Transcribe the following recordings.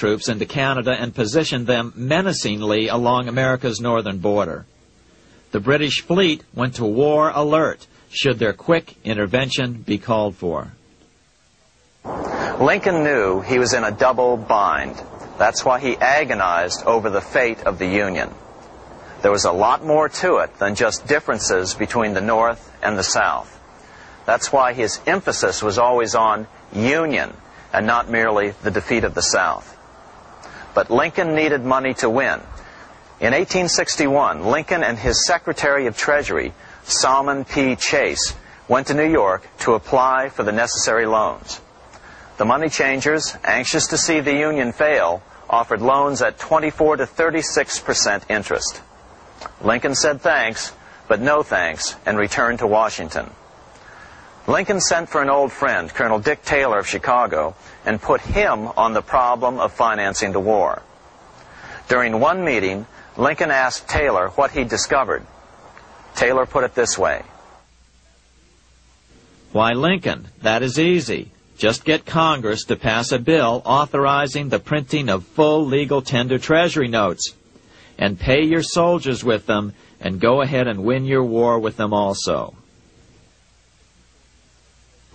troops into Canada and positioned them menacingly along America's northern border. The British fleet went to war alert should their quick intervention be called for. Lincoln knew he was in a double bind. That's why he agonized over the fate of the Union. There was a lot more to it than just differences between the North and the South. That's why his emphasis was always on Union and not merely the defeat of the South. But Lincoln needed money to win. In 1861, Lincoln and his Secretary of Treasury, Salmon P. Chase, went to New York to apply for the necessary loans. The money changers, anxious to see the Union fail, offered loans at 24 to 36% interest. Lincoln said thanks, but no thanks, and returned to Washington. Lincoln sent for an old friend, Colonel Dick Taylor of Chicago, and put him on the problem of financing the war. During one meeting, Lincoln asked Taylor what he discovered. Taylor put it this way. Why, Lincoln, that is easy. Just get Congress to pass a bill authorizing the printing of full legal tender Treasury notes, and pay your soldiers with them, and go ahead and win your war with them also.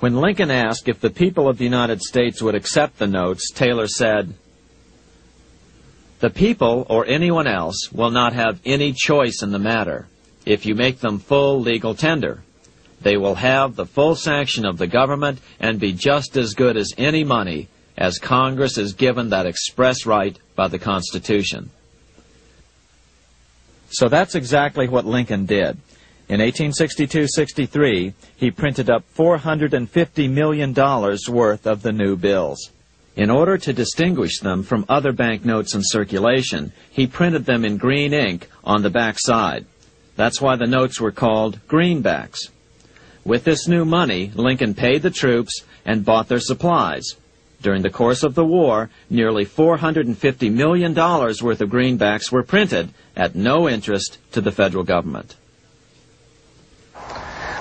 When Lincoln asked if the people of the United States would accept the notes, Taylor said, "The people, or anyone else, will not have any choice in the matter if you make them full legal tender. They will have the full sanction of the government and be just as good as any money, as Congress is given that express right by the Constitution." So that's exactly what Lincoln did. In 1862-63, he printed up $450 million worth of the new bills. In order to distinguish them from other banknotes in circulation, he printed them in green ink on the back side. That's why the notes were called greenbacks. With this new money, Lincoln paid the troops and bought their supplies. During the course of the war, nearly $450 million worth of greenbacks were printed at no interest to the federal government.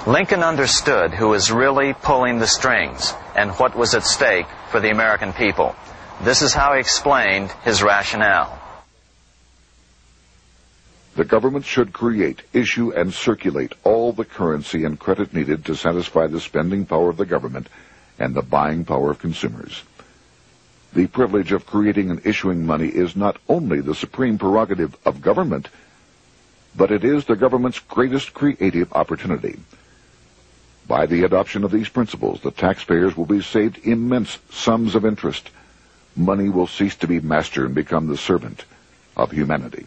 Lincoln understood who was really pulling the strings and what was at stake for the American people. This is how he explained his rationale. The government should create, issue, and circulate all the currency and credit needed to satisfy the spending power of the government and the buying power of consumers. The privilege of creating and issuing money is not only the supreme prerogative of government, but it is the government's greatest creative opportunity. By the adoption of these principles, the taxpayers will be saved immense sums of interest. Money will cease to be master and become the servant of humanity.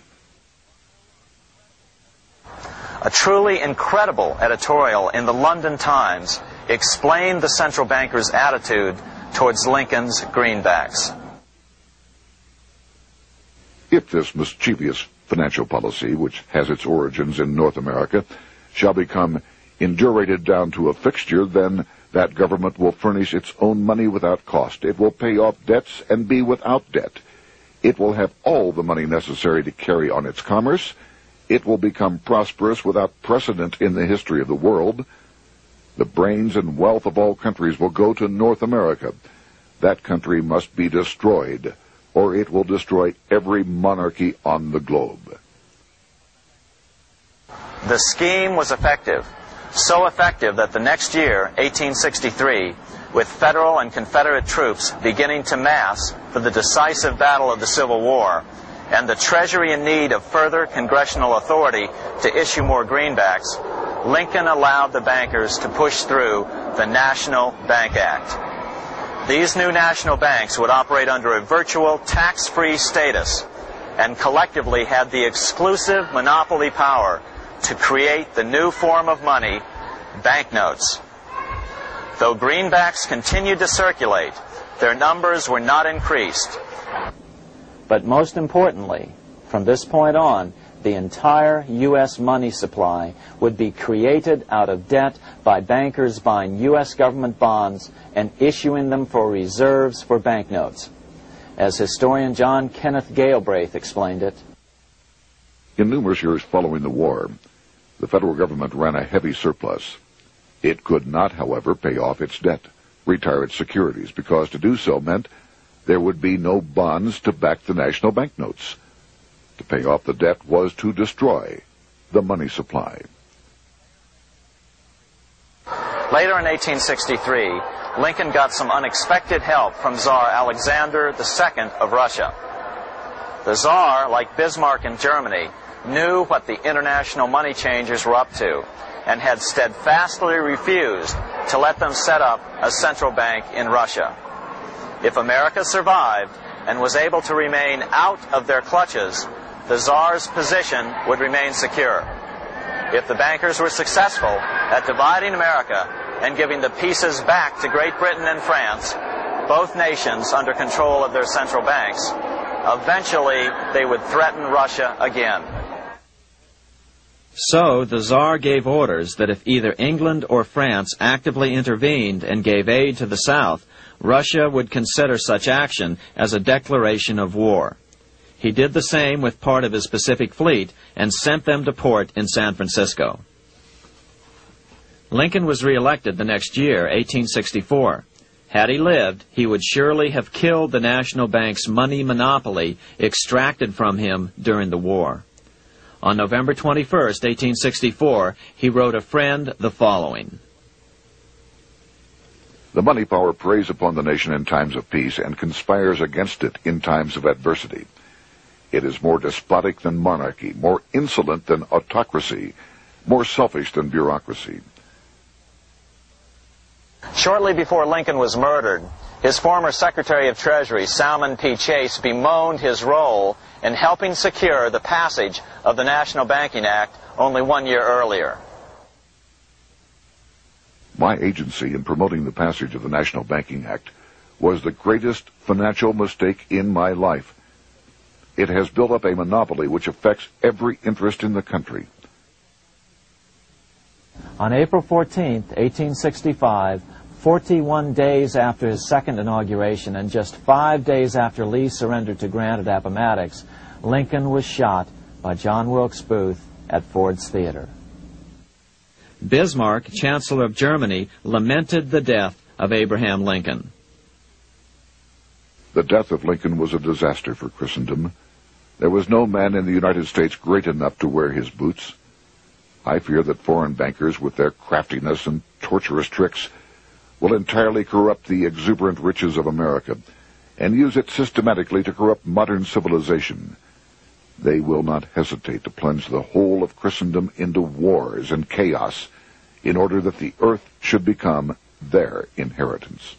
A truly incredible editorial in the London Times explained the central bankers' attitude towards Lincoln's greenbacks. If this mischievous financial policy, which has its origins in North America, shall become indurated down to a fixture, then that government will furnish its own money without cost. It will pay off debts and be without debt. It will have all the money necessary to carry on its commerce. It will become prosperous without precedent in the history of the world. The brains and wealth of all countries will go to North America. That country must be destroyed, or it will destroy every monarchy on the globe. The scheme was effective. So effective that the next year, 1863, with Federal and Confederate troops beginning to mass for the decisive battle of the Civil War, and the Treasury in need of further congressional authority to issue more greenbacks, Lincoln allowed the bankers to push through the National Bank Act. These new national banks would operate under a virtual tax-free status and collectively had the exclusive monopoly power to create the new form of money, banknotes. Though greenbacks continued to circulate, their numbers were not increased. But most importantly, from this point on, the entire U.S. money supply would be created out of debt by bankers buying U.S. government bonds and issuing them for reserves for banknotes. As historian John Kenneth Galbraith explained it, in numerous years following the war, the federal government ran a heavy surplus. It could not, however, pay off its debt, retire its securities, because to do so meant there would be no bonds to back the national banknotes. To pay off the debt was to destroy the money supply. Later in 1863, Lincoln got some unexpected help from Tsar Alexander II of Russia. The Tsar, like Bismarck in Germany, knew what the international money changers were up to and had steadfastly refused to let them set up a central bank in Russia. If America survived and was able to remain out of their clutches, the Tsar's position would remain secure. If the bankers were successful at dividing America and giving the pieces back to Great Britain and France, both nations under control of their central banks, eventually they would threaten Russia again. So the Tsar gave orders that if either England or France actively intervened and gave aid to the South, Russia would consider such action as a declaration of war. He did the same with part of his Pacific Fleet and sent them to port in San Francisco. Lincoln was re-elected the next year, 1864. Had he lived, he would surely have killed the national bank's money monopoly extracted from him during the war. On November 21, 1864, he wrote a friend the following. The money power preys upon the nation in times of peace and conspires against it in times of adversity. It is more despotic than monarchy, more insolent than autocracy, more selfish than bureaucracy. Shortly before Lincoln was murdered, his former Secretary of Treasury, Salmon P. Chase, bemoaned his role in helping secure the passage of the National Banking Act only 1 year earlier. My agency in promoting the passage of the National Banking Act was the greatest financial mistake in my life. It has built up a monopoly which affects every interest in the country. On April 14, 1865, 41 days after his second inauguration and just 5 days after Lee surrendered to Grant at Appomattox, Lincoln was shot by John Wilkes Booth at Ford's Theater. Bismarck, Chancellor of Germany, lamented the death of Abraham Lincoln. The death of Lincoln was a disaster for Christendom. There was no man in the United States great enough to wear his boots. I fear that foreign bankers, with their craftiness and torturous tricks, will entirely corrupt the exuberant riches of America and use it systematically to corrupt modern civilization. They will not hesitate to plunge the whole of Christendom into wars and chaos in order that the earth should become their inheritance.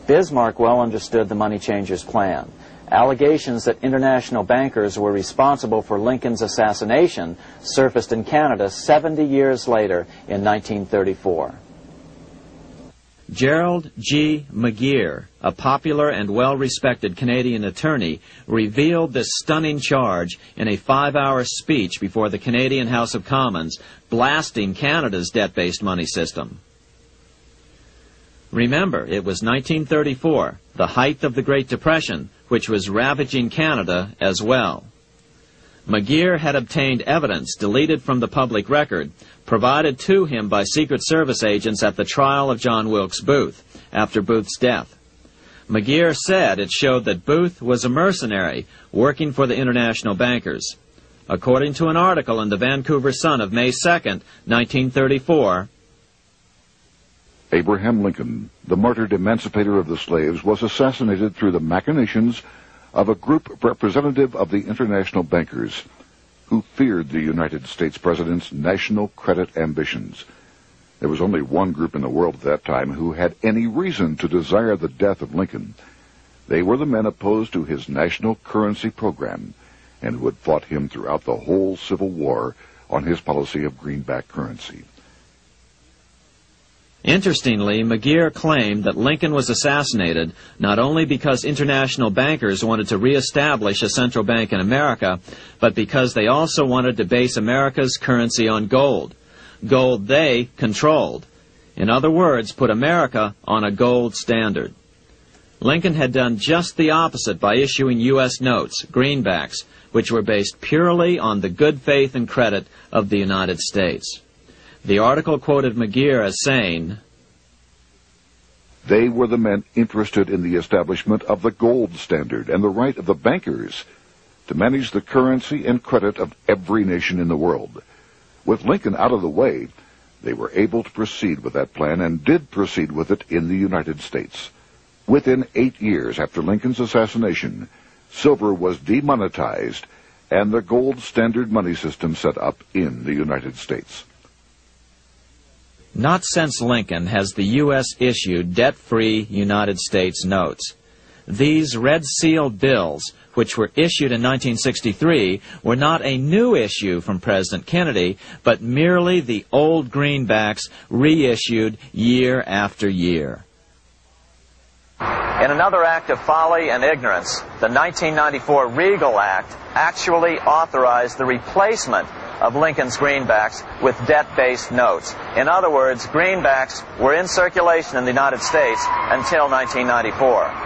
Bismarck well understood the money changers' plan. Allegations that international bankers were responsible for Lincoln's assassination surfaced in Canada 70 years later in 1934. Gerald G. McGeer, a popular and well-respected Canadian attorney, revealed this stunning charge in a 5-hour speech before the Canadian House of Commons, blasting Canada's debt-based money system. Remember, it was 1934, the height of the Great Depression, which was ravaging Canada as well. McGeer had obtained evidence deleted from the public record, provided to him by Secret Service agents at the trial of John Wilkes Booth, after Booth's death. McGeer said it showed that Booth was a mercenary, working for the international bankers. According to an article in the Vancouver Sun of May 2, 1934, Abraham Lincoln, the martyred emancipator of the slaves, was assassinated through the machinations of a group representative of the international bankers who feared the United States President's national credit ambitions. There was only one group in the world at that time who had any reason to desire the death of Lincoln. They were the men opposed to his national currency program and who had fought him throughout the whole Civil War on his policy of greenback currency. Interestingly, McGeer claimed that Lincoln was assassinated not only because international bankers wanted to reestablish a central bank in America, but because they also wanted to base America's currency on gold. Gold they controlled. In other words, put America on a gold standard. Lincoln had done just the opposite by issuing U.S. notes, greenbacks, which were based purely on the good faith and credit of the United States. The article quoted McGeer as saying, They were the men interested in the establishment of the gold standard and the right of the bankers to manage the currency and credit of every nation in the world. With Lincoln out of the way, they were able to proceed with that plan and did proceed with it in the United States. Within 8 years after Lincoln's assassination, silver was demonetized and the gold standard money system set up in the United States. Not since Lincoln has the U.S. issued debt-free United States notes. These red-sealed bills, which were issued in 1963, were not a new issue from President Kennedy, but merely the old greenbacks reissued year after year. In another act of folly and ignorance, the 1994 Regal Act actually authorized the replacement of Lincoln's greenbacks with debt-based notes. In other words, greenbacks were in circulation in the United States until 1994.